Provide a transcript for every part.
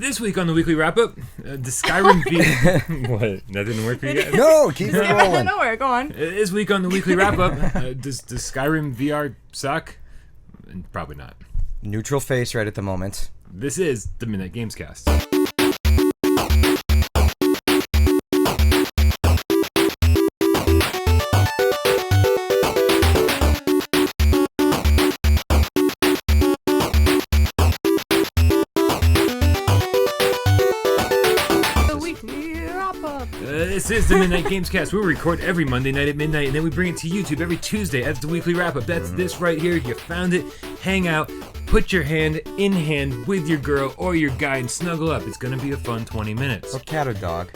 This week on the Weekly Wrap-Up, the Skyrim VR... What? That didn't work for you guys? No, keep it rolling. Nowhere, go on. This week on the Weekly Wrap-Up, does Skyrim VR suck? Probably not. Neutral face right at the moment. This is the Midnight Gamescast. This is the Midnight Gamescast. We record every Monday night at midnight, and then we bring it to YouTube every Tuesday as the Weekly Wrap-Up. That's this right here. You found it. Hang out. Put your hand in hand with your girl or your guy and snuggle up. It's going to be a fun 20 minutes. Or cat or dog.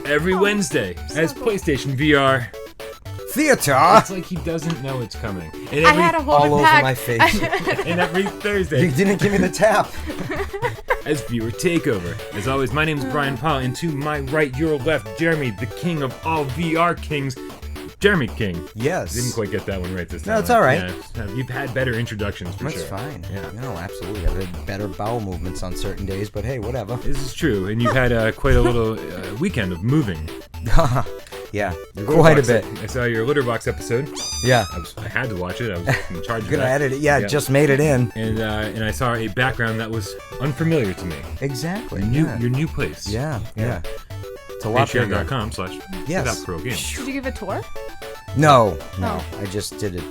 Every Wednesday as PlayStation VR. Theater! It's like he doesn't know it's coming. And I had a whole all over pack. my face. And every Thursday. You didn't give me the tap. As Viewer Takeover. As always, my name is Brian Powell, and to my right, your left, Jeremy, the king of all VR kings, Jeremy King. Yes. Didn't quite get that one right this time. No, it's all right. Yeah, you've had better introductions, for That's sure. fine. Yeah. No, absolutely. I've had better bowel movements on certain days, but hey, whatever. This is true, and you've had quite a little weekend of moving. Yeah, Your quite a Litterbox- bit. I saw your Litterbox episode. Yeah. I had to watch it. I was in charge of Gonna that. edit it. Yeah, just made it in. And I saw a background that was unfamiliar to me. Exactly. Your new place. Yeah. It's a lot bigger. Yes. Patreon.com/without-pro-games. Did you give a tour? No. Oh. I just did it.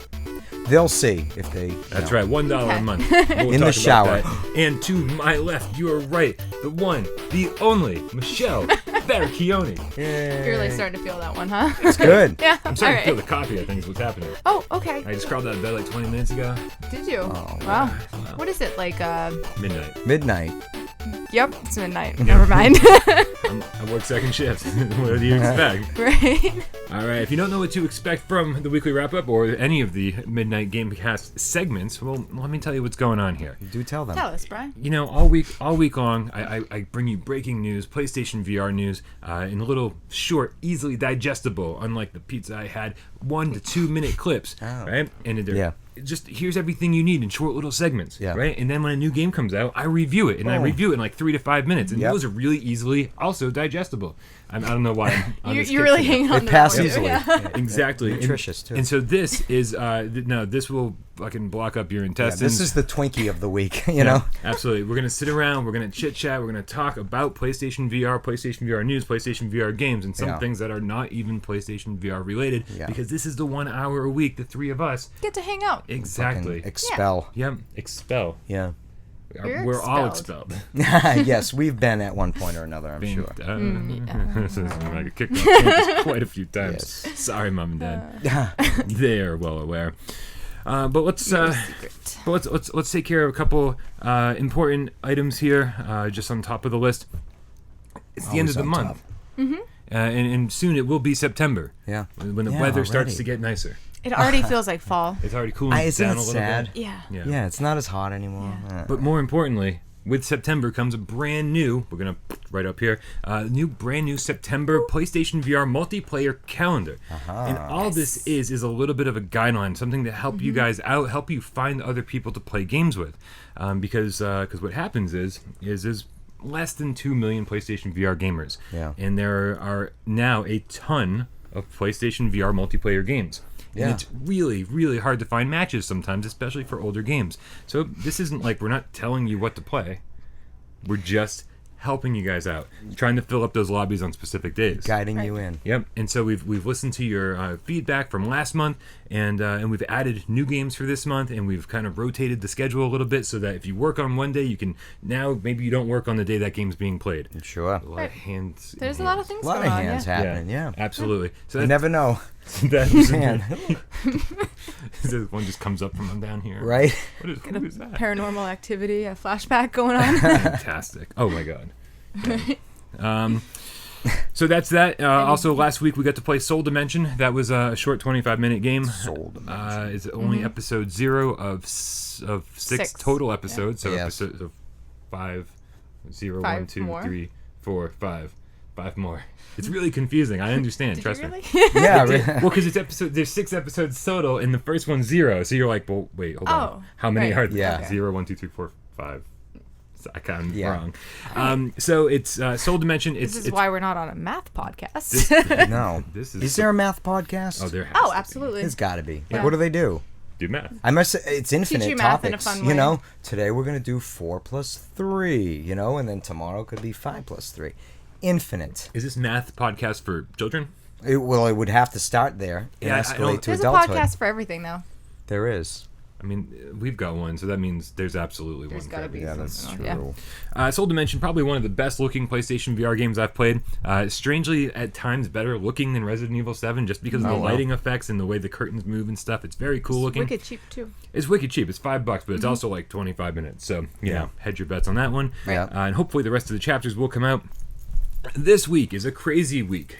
They'll see if they. That's right, $1 a month. We'll In talk the about shower. that. And to my left, your right, the one, the only, Michelle Baracchione. You're really starting to feel that one, huh? It's good. Yeah. I'm starting to all feel right. the coffee, I think is what's happening. Oh, okay. I just crawled out of bed like 20 minutes ago. Did you? Oh, wow. What is it, like, Midnight. Midnight. Yep, it's midnight. Never mind. I work second shift. What do you expect? Right. All right, if you don't know what to expect from the Weekly Wrap-Up or any of the Midnight Gamecast segments, well, let me tell you what's going on here. Do tell them. Tell us, Brian. You know, all week long, I bring you breaking news, PlayStation VR news, in a little short, easily digestible, unlike the pizza I had, 1 to 2 minute clips, right? And they're just here's everything you need in short little segments, right? And then when a new game comes out, I review it, and I review it in like 3 to 5 minutes, and those are really easily also digestible. I don't know why I'm on this You're kick really today. hanging on They to pass that one, easily. Yeah. Exactly. Nutritious, too. And so this is this will fucking block up your Yeah, intestines. this is the Twinkie of the week, you know? Absolutely. We're going to sit around, we're going to chit-chat, we're going to talk about PlayStation VR news, PlayStation VR games, and some things that are not even PlayStation VR related, because this is the 1 hour a week, the three of us. Get to hang out. Exactly. Fucking expel. Yep. Expel. Yeah. You're We're all expelled. expelled. Yes, we've been at one point or another, I'm sure. I got kicked off campus quite a few times. Sorry, Mom and Dad. They are well aware. But let's take care of a couple important items here, just on top of the list. It's the end of the month, and soon it will be September. Yeah, when the weather starts to get nicer. It already feels like fall. It's already cooling isn't down it a little sad? bit. Yeah. It's not as hot anymore. Yeah. But more importantly, with September comes a brand new, we're going to right up here, brand new September PlayStation VR multiplayer calendar. And all this is a little bit of a guideline, something to help you guys out, help you find other people to play games with. Because what happens is less than 2 million PlayStation VR gamers. Yeah. And there are now a ton of PlayStation VR multiplayer games. And it's really, really hard to find matches sometimes, especially for older games. So this isn't like we're not telling you what to play. We're just helping you guys out, trying to fill up those lobbies on specific days. Guiding you in. Yep. And so we've listened to your feedback from last month, and we've added new games for this month, and we've kind of rotated the schedule a little bit so that if you work on one day, you can now maybe you don't work on the day that game's being played. Sure. A lot of hands. There's a lot of things A lot going of on. hands happening, yeah. Absolutely. So You never know. Man. One just comes up from down here. Right? Who is that? Paranormal activity, a flashback going on. Fantastic. Oh my god. Okay. So that's that. Also, last week we got to play Soul Dimension. That was a short 25-minute game. Soul Dimension. It's only episode 0 of 6 total episodes. So episodes of 5, 0, 1, 2, 3, 4, 5. 5 more. It's really confusing. I understand. Trust me. Yeah. Well, because there's 6 episodes total, and the first one's 0. So you're like, well, wait, hold on. How many are there? Yeah. 0, 1, 2, 3, 4, 5. I kind of wrong. So it's Soul Dimension. This is why we're not on a math podcast. No. Is there a math podcast? Oh, there has Oh, to absolutely. There's got to be. Yeah. Like, what do they do? Do math. I must say, it's infinite you math in a topics. fun You way. know, today we're going to do 4 plus 3, you know, and then tomorrow could be 5 plus 3. Infinite. Is this math podcast for children? It would have to start there and Yeah, I escalate don't- to There's adulthood. a podcast for everything, though. There is. I mean, we've got one, so that means there's absolutely There's one. gotta for be. everything. Yeah, that's Oh, true. yeah. Soul Dimension, probably one of the best looking PlayStation VR games I've played. Strangely, at times, better looking than Resident Evil 7 just because of the lighting effects and the way the curtains move and stuff. It's very cool looking. Wicked cheap, too. It's wicked cheap. It's $5, but it's also like 25 minutes. So, you know, hedge your bets on that one. Yeah. And hopefully the rest of the chapters will come out. This week is a crazy week.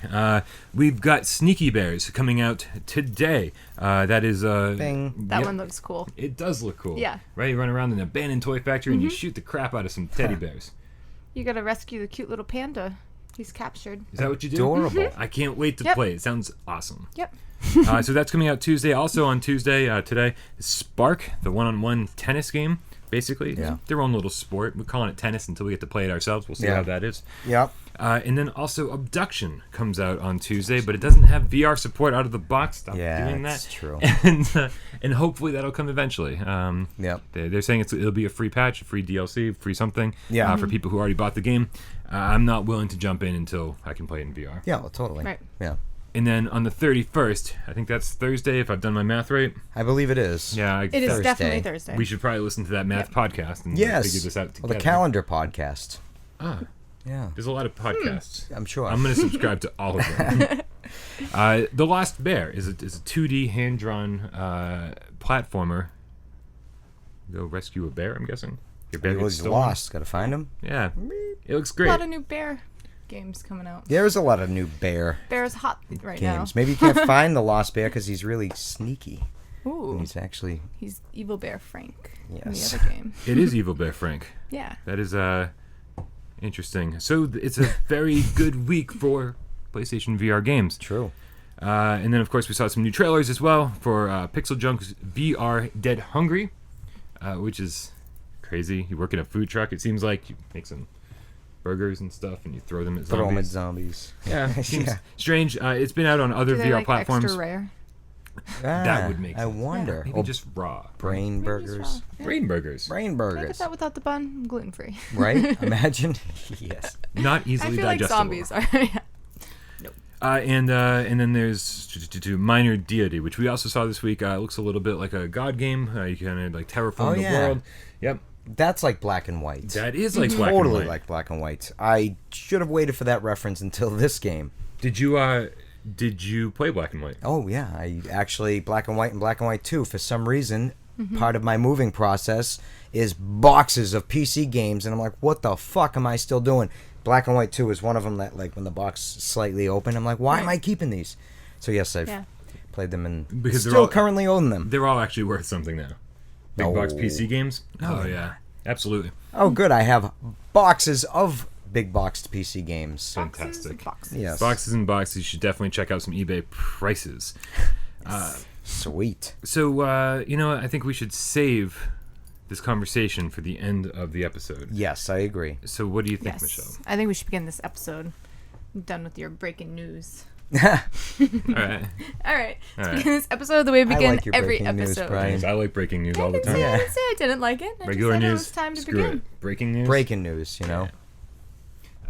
We've got Sneaky Bears coming out today. That is Bing. That one looks cool. It does look cool. Yeah. Right? You run around an abandoned toy factory and you shoot the crap out of some teddy bears. You gotta rescue the cute little panda. He's captured. Is that what you do? Adorable. I can't wait to Yep. play. It sounds awesome. Yep. So that's coming out Tuesday. Also on Tuesday, today, is Spark, the one-on-one tennis game. Basically, Yeah. their own little sport. We're calling it tennis until we get to play it ourselves. We'll see Yeah. how that is. Yep. And then also Abduction comes out on Tuesday, but it doesn't have VR support out of the box. Stop Yeah, doing that's that. true. And hopefully that'll come eventually. Yep. They're saying it'll be a free patch, a free DLC, free something Yeah. for people who already bought the game. I'm not willing to jump in until I can play it in VR. Yeah, well, totally. Right. Yeah. And then on the 31st, I think that's Thursday if I've done my math right. I believe it is. Yeah, It is Thursday. definitely Thursday. We should probably listen to that math podcast and Yes. figure this out together. Well, the calendar podcast. Ah, Yeah. there's a lot of podcasts. I'm sure. I'm going to subscribe to all of them. The Lost Bear is a 2D hand-drawn platformer. Go rescue a bear, I'm guessing. Your bear He gets was stolen. lost. Got to find him. Yeah, it looks a great. lot of new bear games coming out. There's a lot of new bear Bear's hot right games. Maybe you can't find the lost bear because he's really sneaky. now. Ooh. And he's actually. He's Evil Bear Frank Yes. in the other game. It is Evil Bear Frank. Yeah. That is interesting. So it's a very good week for PlayStation VR games. True. And then, of course, we saw some new trailers as well for Pixel Junk's VR Dead Hungry, which is crazy. You work in a food truck, it seems like. You make some burgers and stuff, and you throw them at Throw 'em at zombies. zombies. Yeah, it seems Yeah. strange. It's been out on other Do they VR like platforms. extra rare? That would make I sense. wonder. Maybe just raw. brain Maybe it's burgers. raw. Yeah. Brain burgers. Brain Can I get burgers. that without the bun? I'm gluten free. Right? Imagine. Yes. Not I easily feel like digestible. zombies are. Yeah. And then there's Minor Deity, which we also saw this week. It looks a little bit like a god game. You kind of like terraform the yeah. world. Yep, That's like black and white. that is like black Totally and white. like black and white. I should have waited for that reference until this game. Did you play Black and White? Oh yeah, I actually Black and White 2. For some reason, Mm-hmm. part of my moving process is boxes of PC games, and I'm like, what the fuck am I still doing? Black and White 2 is one of them that, like, when the box slightly open, I'm like, why am I keeping these? So yes, I've Yeah. played them and Because they're still all- currently own them. They're all actually worth something now. Big box Oh. PC games. Oh yeah, absolutely. Oh good, I have boxes of big boxed PC games. Fantastic. Boxes. Yes. Boxes and boxes. You should definitely check out some eBay prices. Sweet. So I think we should save this conversation for the end of the episode. Yes, I agree. So what do you think, Yes. Michelle? I think we should begin this episode. I'm done with your breaking news. All right. All right. All Let's right. begin this episode the way we I begin like your every breaking news, episode. Brian. I like breaking news all I the didn't time. say, Yeah. I didn't say I didn't like it. I Regular just said news. it was time to Screw begin. it. Breaking news. Breaking news, you know.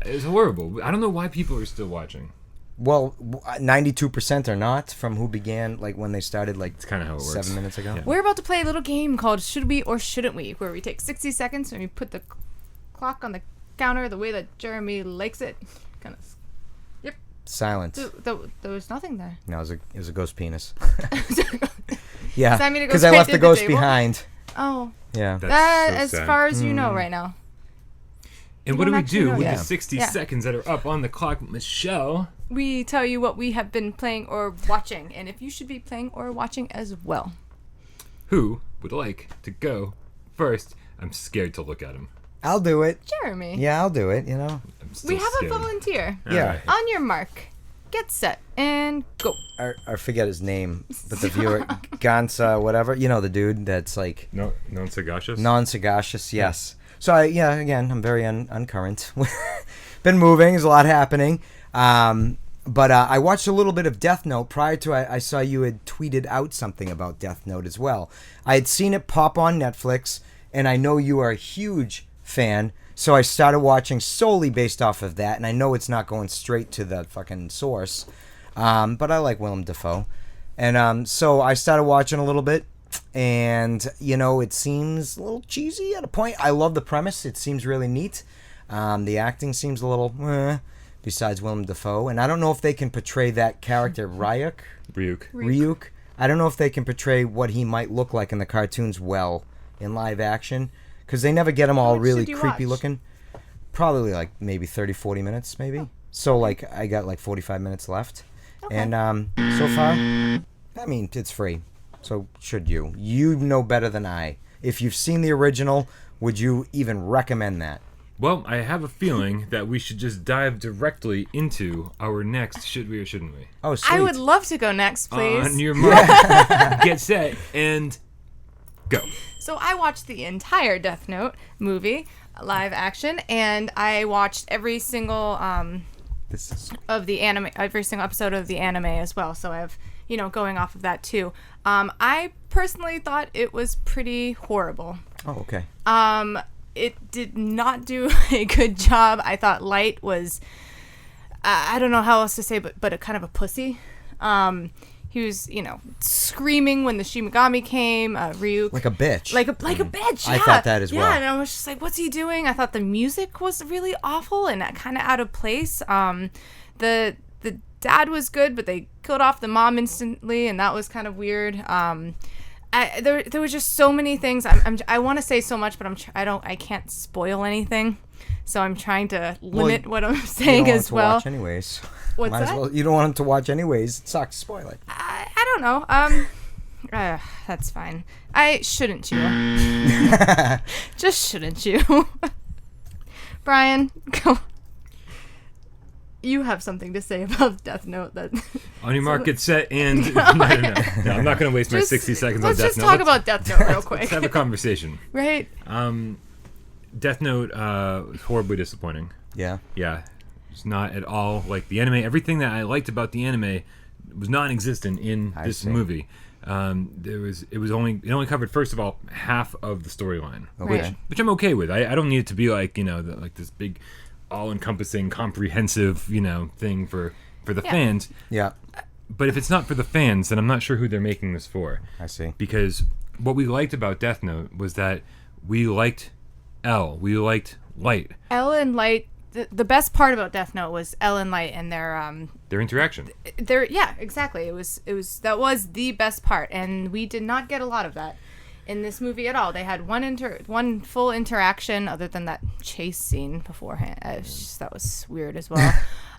It's horrible. I don't know why people are still watching. Well, 92% are not from who began, like, when they started, like, It's kind of how it works. 7 minutes ago. Yeah. We're about to play a little game called Should We or Shouldn't We, where we take 60 seconds and we put the clock on the counter the way that Jeremy likes it. Kind of. Silent. There was nothing there. No, it was a ghost penis. Yeah, Does that mean it goes because I right left through the the ghost table? behind. Oh, Yeah. That's that so as sad. far as you know right now. And You what do don't we actually do know with yet. the 60 Yeah. seconds that are up on the clock, Michelle? We tell you what we have been playing or watching, and if you should be playing or watching as well. Who would like to go first? I'm scared to look at him. I'll do it. Jeremy. Yeah, I'll do it, you know. I'm still We have scared. a volunteer. All Yeah. right. On your mark, get set, and go. I forget his name, but the viewer, Gansa, whatever. You know, the dude that's, like, No, non-sagacious? non-sagacious, yes. So again, I'm very uncurrent. Been moving. There's a lot happening. But I watched a little bit of Death Note prior to I saw you had tweeted out something about Death Note as well. I had seen it pop on Netflix, and I know you are a huge fan, so I started watching solely based off of that, and I know it's not going straight to the fucking source, but I like Willem Dafoe. And so I started watching a little bit, and, it seems a little cheesy at a point. I love the premise. It seems really neat. The acting seems a little besides Willem Dafoe. And I don't know if they can portray that character, Ryuk. I don't know if they can portray what he might look like in the cartoons well in live action. Because they never get him all really creepy looking. Probably like maybe 30, 40 minutes maybe. Oh. So like I got like 45 minutes left. Okay. And so far, I mean, it's free. So should you? You know better than I. If you've seen the original, would you even recommend that? Well, I have a feeling that we should just dive directly into our next Should We or Shouldn't We? Oh, sweet. I would love to go next, please. On your mark, get set, and go. So I watched the entire Death Note movie, live action, and I watched every single of the anime, every single episode of the anime as well. So I have, going off of that too. I personally thought it was pretty horrible. Oh, okay. It did not do a good job. I thought Light was, I don't know how else to say, but a kind of a pussy. He was, screaming when the Shimigami came. Ryuk, like a bitch. Like a bitch. Yeah. I thought that as well. Yeah, and I was just like, "What's he doing?" I thought the music was really awful and kind of out of place. The dad was good, but they killed off the mom instantly, and that was kind of weird. There was just so many things. I want to say so much, but I can't spoil anything. So I'm trying to limit what I'm saying as well. You don't want to watch anyways. What's that? As well, you don't want him to watch anyways. It sucks. Spoil it. I don't know. That's fine. Shouldn't you? Just shouldn't you? Brian, go. You have something to say about Death Note. That on your mark, get set, and no, I'm not going to waste my 60 seconds on Death Note. Let's just talk about Death Note real quick. Let's have a conversation. Right. Death Note was horribly disappointing. Yeah. Yeah. It's not at all like the anime. Everything that I liked about the anime was non-existent in this movie. It only covered, first of all, half of the storyline, which I'm okay with. I don't need it to be like like this big, all-encompassing, comprehensive thing for the fans. Yeah. But if it's not for the fans, then I'm not sure who they're making this for. I see. Because what we liked about Death Note was that we liked L. We liked Light. L and Light. The best part about Death Note was L and Light and their interaction. Exactly. That was the best part, and we did not get a lot of that in this movie at all. They had one full interaction, other than that chase scene beforehand. That was weird as well.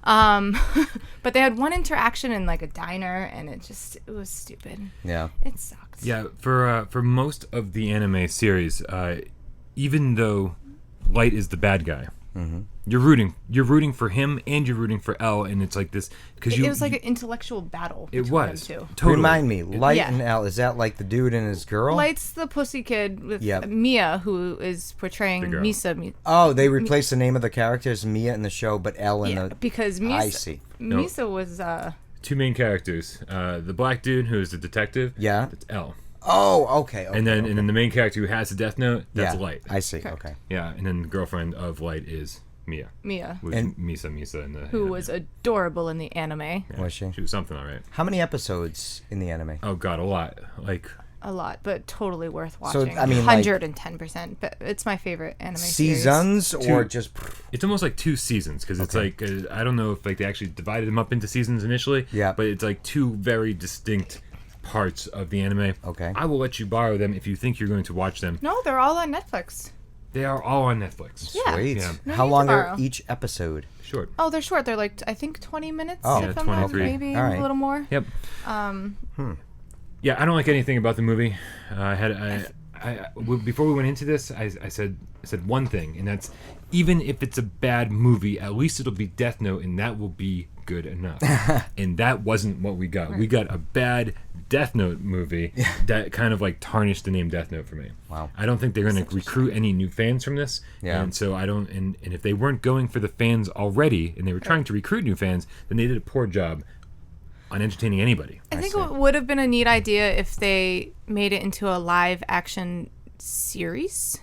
But they had one interaction in like a diner, and it was stupid. Yeah, it sucked. Yeah, for most of the anime series, even though Light is the bad guy. Mm-hmm. You're rooting for him, and you're rooting for L, and it's like this because it was like an intellectual battle. It was them two. Totally. Remind me, Light and L, is that like the dude and his girl? Light's the pussy kid with Mia, who is portraying Misa. Oh, they replaced the name of the characters, Mia in the show, but L in the. Because Misa. I see. Misa was two main characters. The black dude who is the detective. Yeah, that's L. Oh, okay. And then the main character who has the Death Note, that's Light. I see. Okay. Yeah, and then the girlfriend of Light is Mia. And Misa in the who was adorable in the anime. Yeah, was she? She was something, all right. How many episodes in the anime? Oh god, a lot. A lot, but totally worth watching. So I mean, 110%. But it's my favorite anime seasons series. Or just. It's almost like 2 seasons because it's like I don't know if like they actually divided them up into seasons initially. Yeah. But it's like 2 very distinct parts of the anime. Okay. I will let you borrow them if you think you're going to watch them. No, they're all on Netflix. They are all on Netflix. Yeah. Sweet. Yeah. No How long are each episode? Short. Oh, they're short. They're like, I think 20 minutes. Oh, if I'm not, 23. maybe All right. a little more. Yep. Yeah, I don't like anything about the movie. Before we went into this, I said one thing, and that's even if it's a bad movie, at least it'll be Death Note, and that will be good enough. And that wasn't what we got. Right. We got a bad Death Note movie that kind of like tarnished the name Death Note for me. Wow. I don't think they're going to recruit any new fans from this. Yeah. And so I don't, and if they weren't going for the fans already and they were trying to recruit new fans, then they did a poor job on entertaining anybody. I think it would have been a neat idea if they made it into a live action series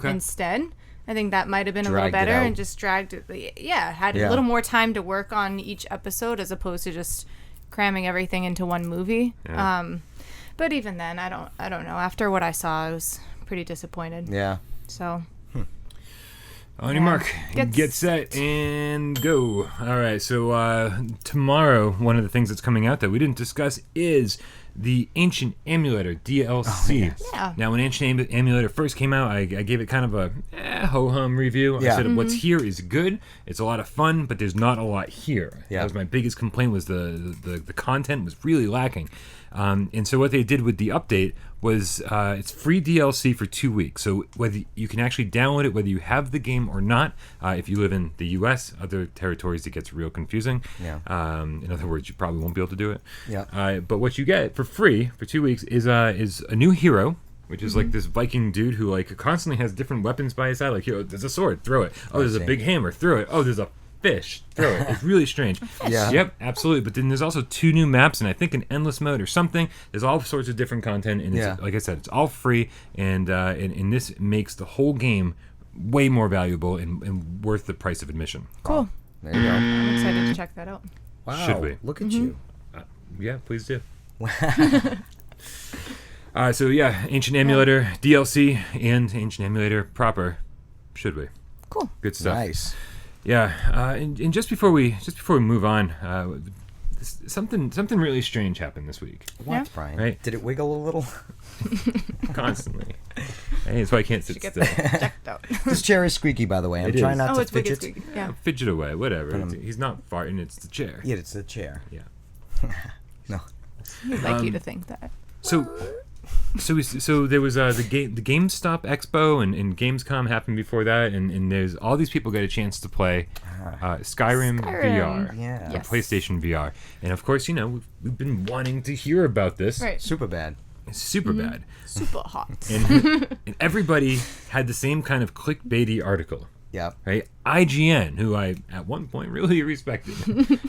instead. I think that might have been a little better and just dragged it. Yeah, had a little more time to work on each episode as opposed to just cramming everything into one movie. Yeah. But even then, I don't know. After what I saw, I was pretty disappointed. Yeah. So. On your mark, get set, and go. All right, so tomorrow, one of the things that's coming out that we didn't discuss is the Ancient Amuletor DLC. Oh, yes. Yeah. Now, when Ancient Amuletor first came out, I gave it kind of a ho-hum review. I said what's here is good. It's a lot of fun, but there's not a lot here. Yeah. That was my biggest complaint, was the content was really lacking. And so what they did with the update was it's free DLC for 2 weeks. So whether you can actually download it, whether you have the game or not. If you live in the U.S., other territories, it gets real confusing. Yeah. In other words, you probably won't be able to do it. Yeah. But what you get for free for 2 weeks is a new hero, which is like this Viking dude who like constantly has different weapons by his side. Like, there's a sword, throw it. Oh, there's a big hammer, throw it. Oh, there's a fish, throw it. It's really strange. Yeah. Yep, absolutely. But then there's also 2 new maps, and I think an endless mode or something. There's all sorts of different content, and it's, like I said, it's all free, and this makes the whole game way more valuable and worth the price of admission. Cool. There you go. I'm excited to check that out. Wow. Should we? Look at you. Yeah, please do. So yeah, Ancient Amuletor DLC and Ancient Amuletor proper. Should we? Cool. Good stuff. Nice. Yeah, and just before we move on, something really strange happened this week. What, Brian? Right? Did it wiggle a little? Constantly. Hey, that's why I can't sit still. Checked out. This chair is squeaky, by the way. I'm trying not to it's wicked fidget. squeaky. Yeah. Fidget away, whatever. He's not farting, it's the chair. Yeah, it's the chair. Yeah. No. We'd like you to think that. So there was the GameStop Expo and Gamescom happened before that, and there's all these people get a chance to play Skyrim VR, Yeah. Yes. PlayStation VR, and of course, we've been wanting to hear about this. Right. Super bad. It's super bad, Super hot. and everybody had the same kind of clickbaity article. Yeah. Right, IGN, who I at one point really respected.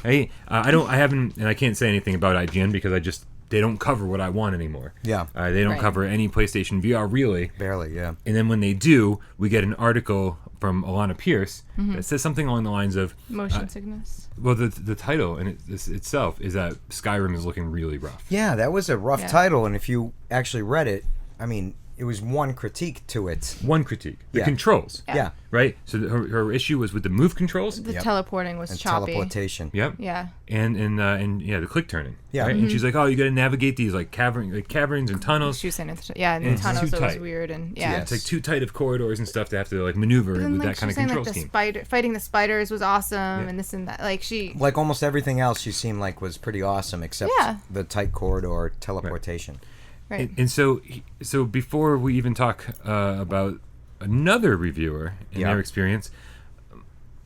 Right, I haven't, and I can't say anything about IGN because they don't cover what I want anymore. Yeah. They don't cover any PlayStation VR really. Barely, yeah. And then when they do, we get an article from Alana Pierce that says something along the lines of Motion sickness. Well, the title in itself is that Skyrim is looking really rough. Yeah, that was a rough title, and if you actually read it, I mean, it was one critique to it. One critique. The controls. Yeah. Right? So her issue was with the move controls. The teleporting was And choppy. teleportation. Yep. Yeah. And the click turning. Yeah. Right? And she's like, oh, you got to navigate these like caverns and tunnels. She was saying and the it's tunnels too it was tight. weird and It's like too tight of corridors and stuff to have to like maneuver But then, with like, that kind of she was saying, control like, scheme. fighting the spiders was awesome and this and that. Like Like almost everything else, she seemed like was pretty awesome, except the tight corridor teleportation. Right. And so before we even talk about another reviewer and their experience,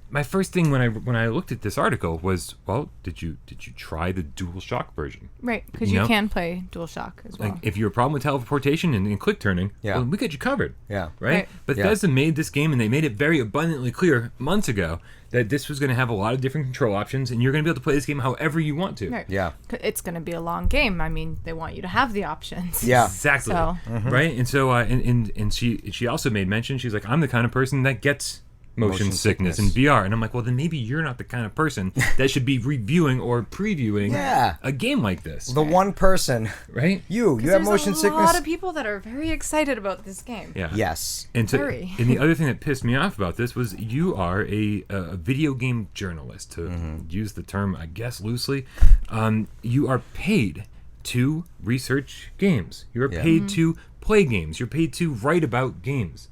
my first thing when I looked at this article was, well, did you try the DualShock version? Right, because you can play DualShock as well. Like, if you have a problem with teleportation and click turning, well, we got you covered. Yeah. Right? Bethesda made this game, and they made it very abundantly clear months ago that this was going to have a lot of different control options, and you're going to be able to play this game however you want to. Right. Yeah. It's going to be a long game. I mean, they want you to have the options. Yeah. Exactly. So. Right? And so, and she also made mention, she's like, I'm the kind of person that gets motion sickness in VR. And I'm like, well, then maybe you're not the kind of person that should be reviewing or previewing a game like this. The one person, right? You have motion sickness. There's a lot of people that are very excited about this game. Yeah. Yes. And the other thing that pissed me off about this was you are a video game journalist, to use the term, I guess, loosely. You are paid to research games. You are paid to play games. You're paid to write about games.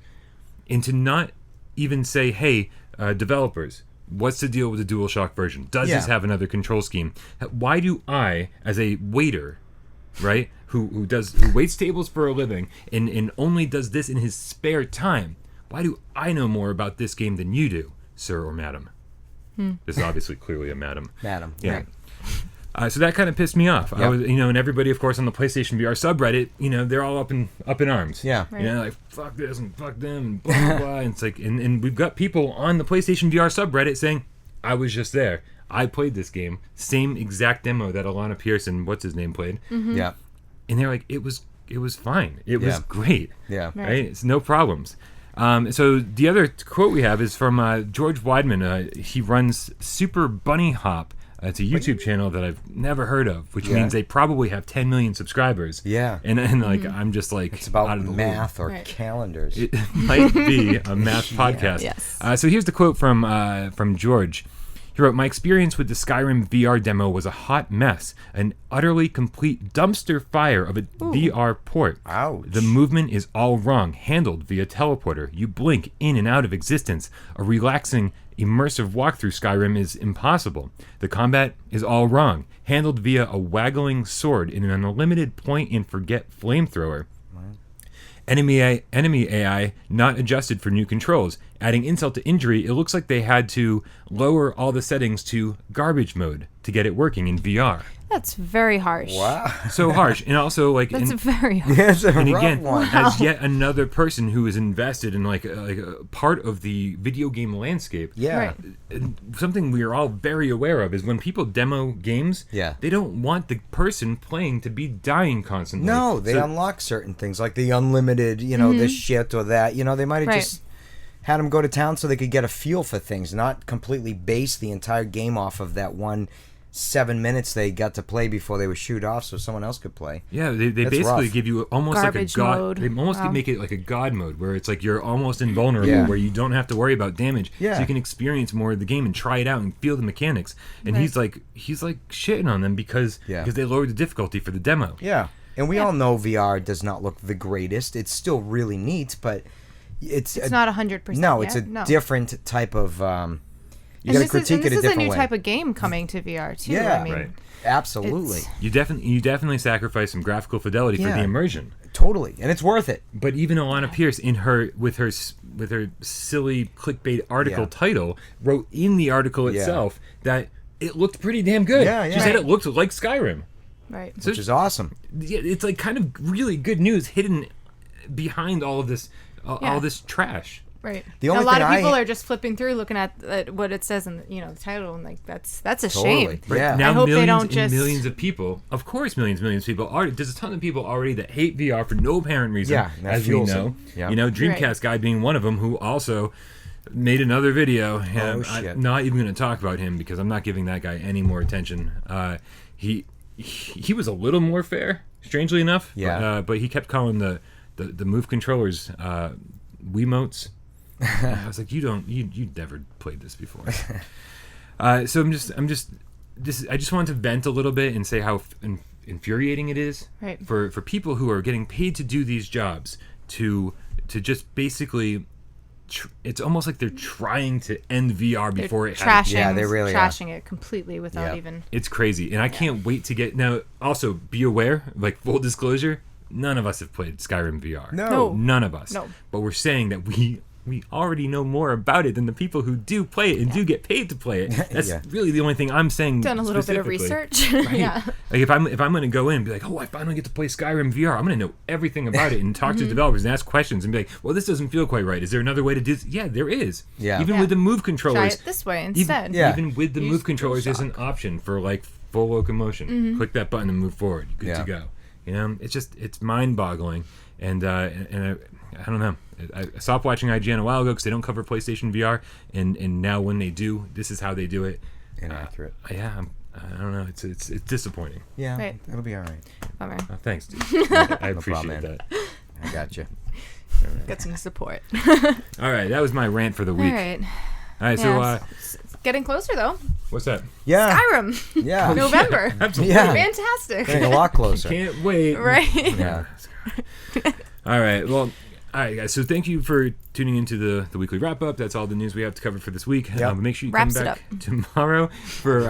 And to not even say, hey, developers, what's the deal with the DualShock version? Does this have another control scheme? Why do I, as a waiter, right, who waits tables for a living and only does this in his spare time, why do I know more about this game than you do, sir or madam? This is obviously clearly a madam. Madam. Yeah. Right. So that kind of pissed me off. Yep. I was, and everybody, of course, on the PlayStation VR subreddit, they're all up in arms. Yeah. Right. Like, fuck this and fuck them and blah, blah, blah. And it's like, and we've got people on the PlayStation VR subreddit saying, I was just there. I played this game. Same exact demo that Alana Pearson, what's his name, played. Mm-hmm. Yeah. And they're like, it was fine. It was great. Yeah. Right? It's no problems. So the other quote we have is from George Weidman. He runs Super Bunny Hop. It's a YouTube channel that I've never heard of, which means they probably have 10 million subscribers. Yeah. And like, I'm just like, It's about out of the math loop. or calendars. It might be a math podcast. Yes. So here's the quote from George. He wrote, "My experience with the Skyrim VR demo was a hot mess, an utterly complete dumpster fire of a VR port. Ouch. The movement is all wrong, handled via teleporter. You blink in and out of existence. A relaxing, immersive walkthrough Skyrim is impossible. The combat is all wrong, handled via a waggling sword in an unlimited point-and-forget flamethrower. Enemy AI not adjusted for new controls. Adding insult to injury, it looks like they had to lower all the settings to garbage mode to get it working in VR. That's very harsh. Wow. So harsh. And also, like... That's very harsh. Yeah, it's a and rough again, one. as yet another person who is invested in like a part of the video game landscape. Yeah. Right. And something we are all very aware of is when people demo games, they don't want the person playing to be dying constantly. No, they unlock certain things like the unlimited, this shit or that. They might have just had them go to town so they could get a feel for things, not completely base the entire game off of that 7 minutes they got to play before they were shoot off so someone else could play. Yeah, they basically rough. give you almost Garbage like a god mode. they almost make it like a god mode where it's like you're almost invulnerable, where you don't have to worry about damage. Yeah. So you can experience more of the game and try it out and feel the mechanics. And he's like shitting on them because they lowered the difficulty for the demo. Yeah. And we all know VR does not look the greatest. It's still really neat, but it's not 100%. No, it's a different type of you got to critique it a different way. This is a new type of game coming to VR too. Yeah, I mean, right. Absolutely. You definitely sacrifice some graphical fidelity for the immersion. Totally, and it's worth it. But even Alana Pierce, with her silly clickbait article title, wrote in the article itself that it looked pretty damn good. Yeah, yeah. She said it looked like Skyrim. Right. So which is awesome. Yeah, it's like kind of really good news hidden behind all of this, all this trash. Right. The only a lot thing of people are just flipping through, looking at what it says in the title, and like that's a shame. But Yeah. now I hope millions they don't and just millions of people, of course, millions of people are. There's a ton of people already that hate VR for no apparent reason. Yeah, that as we fuels know. it. Yeah. Dreamcast guy being one of them, who also made another video. Shit. I'm not even going to talk about him because I'm not giving that guy any more attention. He was a little more fair, strangely enough. Yeah. But he kept calling the Move controllers Wiimotes. I was like, you never played this before. So I just wanted to vent a little bit and say how infuriating it is for people who are getting paid to do these jobs to just basically. It's almost like they're trying to end VR before it happens. Yeah, they really trashing it completely without even. It's crazy, and I can't wait to get now. Also, be aware, like full disclosure, none of us have played Skyrim VR. No. None of us. No. But we're saying that we already know more about it than the people who do play it and do get paid to play it. That's really the only thing I'm saying. Done a little bit of research. Right? Yeah. Like if I'm going to go in and be like, oh, I finally get to play Skyrim VR, I'm going to know everything about it and talk to developers and ask questions and be like, well, this doesn't feel quite right. Is there another way to do this? Yeah, there is. Yeah. Even with the Move Try controllers. it this way instead. Even with the Move controllers, there's an option for like full locomotion. Click that button and move forward. Good to go. It's mind-boggling, and I don't know. I stopped watching IGN a while ago because they don't cover PlayStation VR, and now when they do, this is how they do it. Inaccurate. I don't know. It's disappointing. Yeah, Right. it'll be all right. Bummer. Oh, thanks, dude. I appreciate problem, man. that. I got you. Got some support. All right, that was my rant for the week. All right. All right, so it's getting closer though. what's that? Yeah. Skyrim. Yeah. November. Absolutely. Yeah. Fantastic. Getting a lot closer. Can't wait. Right. Yeah. All right. Well, all right, guys. So thank you for tuning into the weekly wrap up. That's all the news we have to cover for this week. Yep. Make sure you Wraps come it back tomorrow for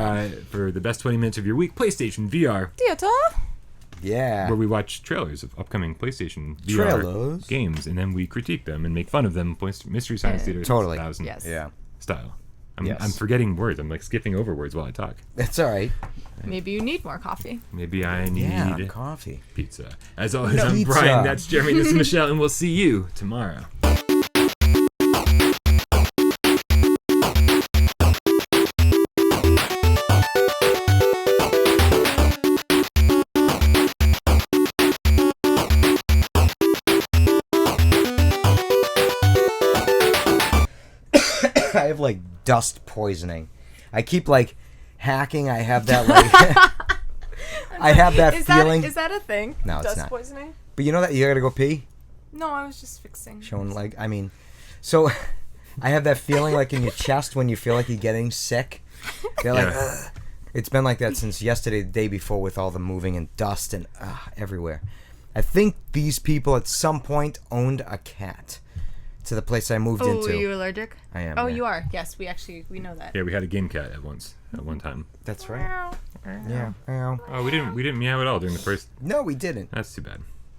the best 20 minutes of your week. PlayStation VR. Theater. Yeah. Where we watch trailers of upcoming PlayStation VR games, and then we critique them and make fun of them. Mystery Science Theater 1000 style. I'm forgetting words. I'm like skipping over words while I talk. That's all right. Maybe you need more coffee. Maybe I need coffee. Pizza. As always, I'm Brian. That's Jeremy. This is Michelle, and we'll see you tomorrow. I have like dust poisoning. I keep like hacking. I have that like I have that feeling. Is that a thing? No, it's dust not. Poisoning? But you know that you gotta go pee? No, I was just fixing. Showing like so I have that feeling like in your chest when you feel like you're getting sick. You're like, ugh. It's been like that since yesterday, the day before, with all the moving and dust and everywhere. I think these people at some point owned a cat. To the place I moved into. Oh, are you allergic? I am. Oh, yeah. you are. Yes, we know that. Yeah, we had a game cat at one time. That's right. Yeah. Oh, we didn't meow at all during the first. No, we didn't. That's too bad.